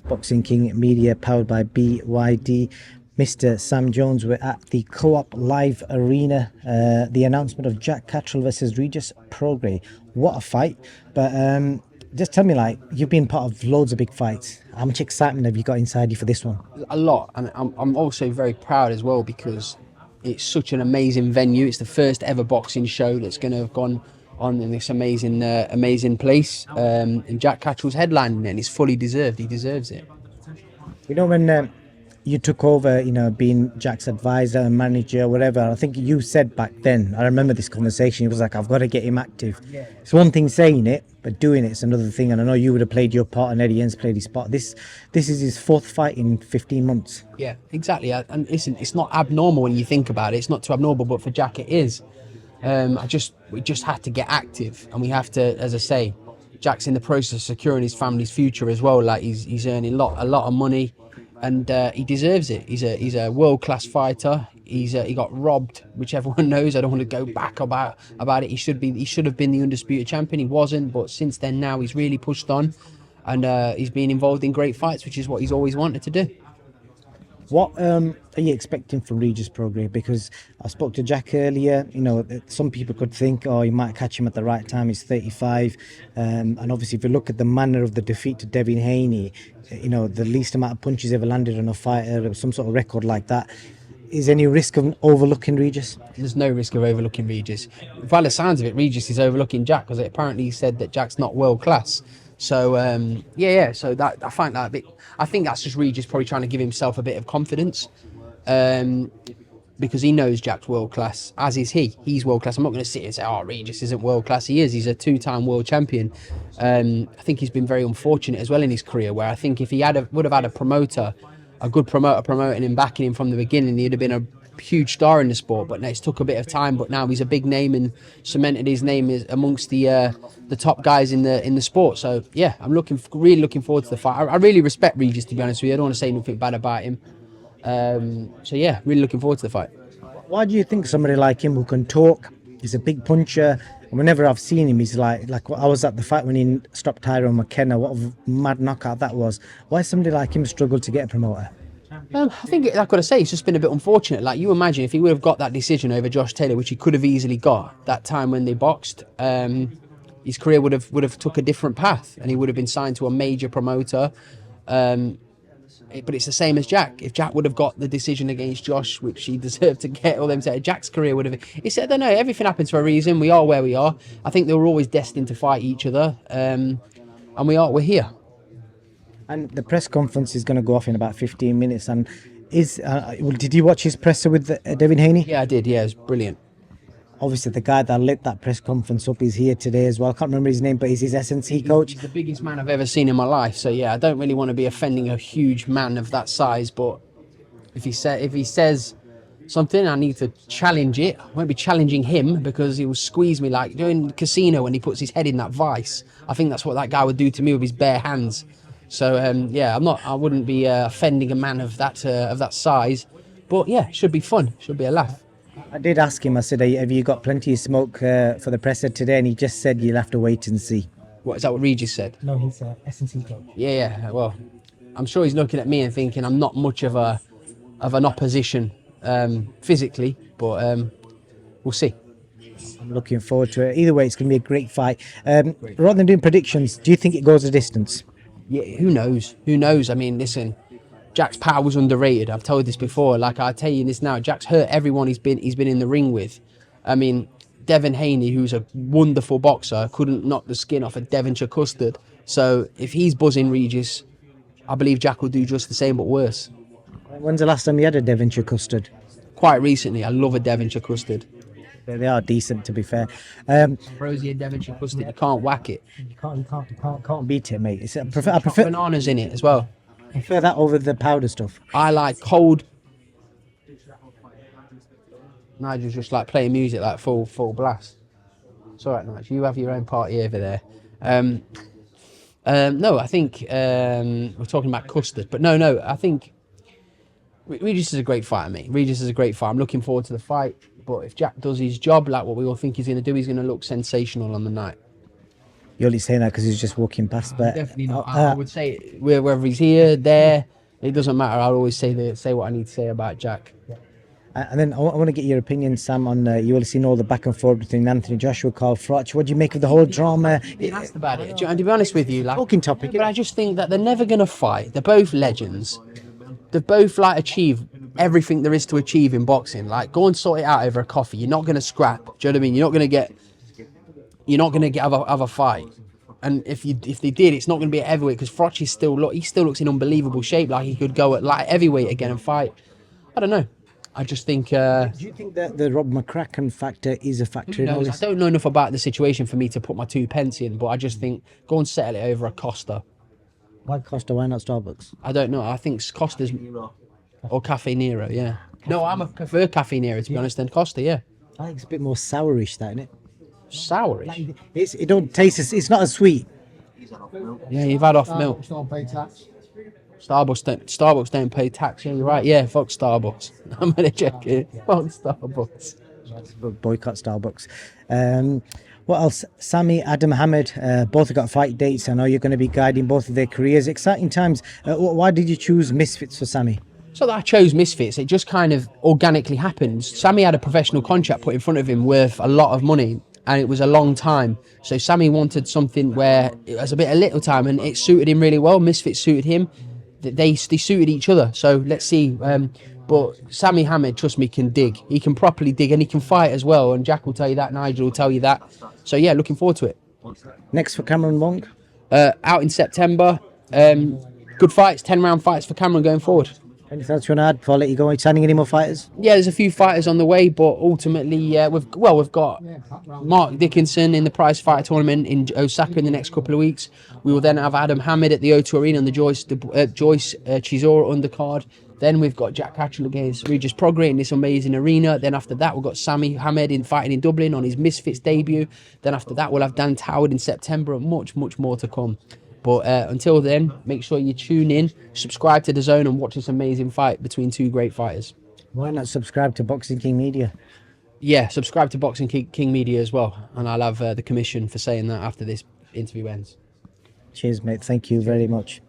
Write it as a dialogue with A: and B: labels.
A: Boxing King Media, powered by BYD. Mr. Sam Jones, we're at the Co-op Live Arena. The announcement of Jack Catterall versus Regis Prograis. What a fight. But just tell me, like, you've been part of loads of big fights. How much excitement have you got inside you for this one?
B: A lot, and I'm also very proud as well because it's such an amazing venue. It's the first ever boxing show that's going to have gone on in this amazing place. And Jack Catterall's headlining it, and it's fully deserved. He deserves it.
A: You know, when you took over, you know, being Jack's advisor, manager, whatever, I think you said back then, I remember this conversation, it was like, I've got to get him active. It's one thing saying it, but doing it's another thing. And I know you would have played your part and Eddie Enns played his part. This is his fourth fight in 15 months.
B: Yeah, exactly. And listen, it's not abnormal when you think about it. It's not too abnormal, but for Jack it is. We just had to get active, and we have to, as I say, Jack's in the process of securing his family's future as well. Like he's earning a lot of money, and he deserves it. He's a world-class fighter. He got robbed, which everyone knows. I don't want to go back about it. He should have been the undisputed champion. He wasn't, but since then now he's really pushed on, and he's been involved in great fights, which is what he's always wanted to do.
A: What are you expecting from Regis Prograis? Because I spoke to Jack earlier. You know, some people could think, oh, you might catch him at the right time. He's 35, and obviously, if you look at the manner of the defeat to Devin Haney, you know, the least amount of punches ever landed on a fighter, some sort of record like that. Is any risk of overlooking Regis?
B: There's no risk of overlooking Regis. By the sounds of it, Regis is overlooking Jack because apparently he said that Jack's not world class. So so that I find that a bit. I think that's just Regis probably trying to give himself a bit of confidence, because he knows Jack's world class, as is he. He's world class. I'm not going to sit here and say, "Oh, Regis isn't world class." He is. He's a two-time world champion. I think he's been very unfortunate as well in his career. Where I think if he would have had a promoter, a good promoter promoting him, backing him from the beginning, he'd have been a huge star in the sport. But it's took a bit of time. But now he's a big name and cemented his name as amongst the top guys in the sport. So yeah, I'm really looking forward to the fight. I really respect Regis, to be honest with you. I don't want to say anything bad about him. So yeah, really looking forward to the fight.
A: Why do you think somebody like him who can talk, he's a big puncher, and whenever I've seen him, he's like I was at the fight when he stopped Tyrone McKenna, what a mad knockout that was. Why somebody like him struggled to get a promoter?
B: I think I've got to say, it's just been a bit unfortunate. Like, you imagine if he would have got that decision over Josh Taylor, which he could have easily got that time when they boxed, his career would have took a different path, and he would have been signed to a major promoter. But it's the same as Jack. If Jack would have got the decision against Josh, which he deserved to get, all them said, Jack's career would have. He said, I don't know. Everything happens for a reason. We are where we are. I think they were always destined to fight each other, and we're here.
A: And the press conference is going to go off in about 15 minutes. And did you watch his presser with Devin Haney?
B: Yeah, I did. Yeah, it was brilliant.
A: Obviously, the guy that lit that press conference up is here today as well. I can't remember his name, but he's his S&C coach.
B: He's the biggest man I've ever seen in my life. So yeah, I don't really want to be offending a huge man of that size. But if he says something, I need to challenge it. I won't be challenging him because he will squeeze me like doing Casino when he puts his head in that vice. I think that's what that guy would do to me with his bare hands. So yeah, I wouldn't be offending a man of that size. But yeah, it should be fun. Should be a laugh.
A: I did ask him, I said, have you got plenty of smoke for the presser today? And he just said you'll have to wait and see.
B: What, is that what Regis said?
A: No, he's S&C coach.
B: Yeah, well, I'm sure he's looking at me and thinking I'm not much of an opposition physically, but we'll see.
A: I'm looking forward to it. Either way, it's going to be a great fight. Rather than doing predictions, do you think it goes a distance?
B: Yeah, who knows? Who knows? I mean, listen, Jack's power was underrated. I've told this before. Like, I'll tell you this now. Jack's hurt everyone he's been in the ring with. I mean, Devin Haney, who's a wonderful boxer, couldn't knock the skin off a Devonshire custard. So if he's buzzing Regis, I believe Jack will do just the same but worse.
A: When's the last time you had a Devonshire custard?
B: Quite recently. I love a Devonshire custard.
A: They are decent, to be fair.
B: Rosie and Devonshire custard, you can't whack it.
A: You can't beat it, mate. I
B: prefer bananas in it as well.
A: I prefer that over the powder stuff.
B: I like cold. Nigel's just like playing music like full blast. It's all right, Nigel. You have your own party over there. No, I think we're talking about custard, but no. I think Regis is a great fighter, mate. Regis is a great fighter. I'm looking forward to the fight. But if Jack does his job, like what we all think he's going to do, he's going to look sensational on the night.
A: You're only saying that because he's just walking past, but
B: Definitely not. I would say whether he's here, there, it doesn't matter. I'll always say what I need to say about Jack.
A: and then I want to get your opinion, Sam, on you will have seen all the back and forth between Anthony Joshua, Carl Froch. What do you make of the whole drama?
B: Being asked about it, and to be honest with you, like,
A: Talking topic,
B: but I just think that they're never gonna fight. They're both legends. They've both like achieved everything there is to achieve in boxing. Like, go and sort it out over a coffee. You're not gonna scrap. Do you know what I mean? You're not gonna get have a fight. And if they did, it's not going to be at heavyweight because Froch is still looks in unbelievable shape. Like, he could go at light heavyweight again and fight. I don't know. I just think.
A: do you think that the Rob McCracken factor is a factor in all
B: I
A: this?
B: don't know enough about the situation for me to put my 2 pence in, but I just think go and settle it over a Costa.
A: Why Costa? Why not Starbucks?
B: I don't know. I think Costa's or Cafe Nero. Yeah. No, I prefer Cafe Nero to be honest than Costa. Yeah.
A: I think it's a bit more sourish, that, isn't it?
B: Sourish.
A: It don't taste. It's not as sweet.
B: Yeah, you've had off milk. Starbucks don't pay tax. Yeah, you're right. Yeah, fuck Starbucks. I'm gonna check it. Fuck Starbucks.
A: Boycott Starbucks. What else? Sammy, Adam, Hamed, both have got fight dates. I know you're going to be guiding both of their careers. Exciting times. Why did you choose Misfits for Sammy?
B: So that I chose Misfits, it just kind of organically happened. Sammy had a professional contract put in front of him worth a lot of money, and it was a long time. So Sammy wanted something where it was a little time, and it suited him really well. Misfits suited him. They suited each other. So let's see. But Sammy Hamed, trust me, can dig. He can properly dig, and he can fight as well. And Jack will tell you that. Nigel will tell you that. So yeah, looking forward to it.
A: Next for Cameron Wong?
B: Out in September. Good fights, 10-round fights for Cameron going forward.
A: Anything else you want to add before I let you go? Are you signing any more fighters?
B: Yeah, there's a few fighters on the way, but ultimately, we've got Mark Dickinson in the prize fighter tournament in Osaka in the next couple of weeks. We will then have Adam Hamed at the O2 Arena on the Joyce Chisora undercard. Then we've got Jack Catterall against Regis Prograis in this amazing arena. Then after that, we've got Sammy Hamed fighting in Dublin on his Misfits debut. Then after that, we'll have Dan Toward in September, and much more to come. But until then, make sure you tune in, subscribe to DAZN, and watch this amazing fight between two great fighters.
A: Why not subscribe to Boxing King Media?
B: Yeah, subscribe to Boxing King Media as well. And I'll have the commission for saying that after this interview ends.
A: Cheers, mate. Thank you very much.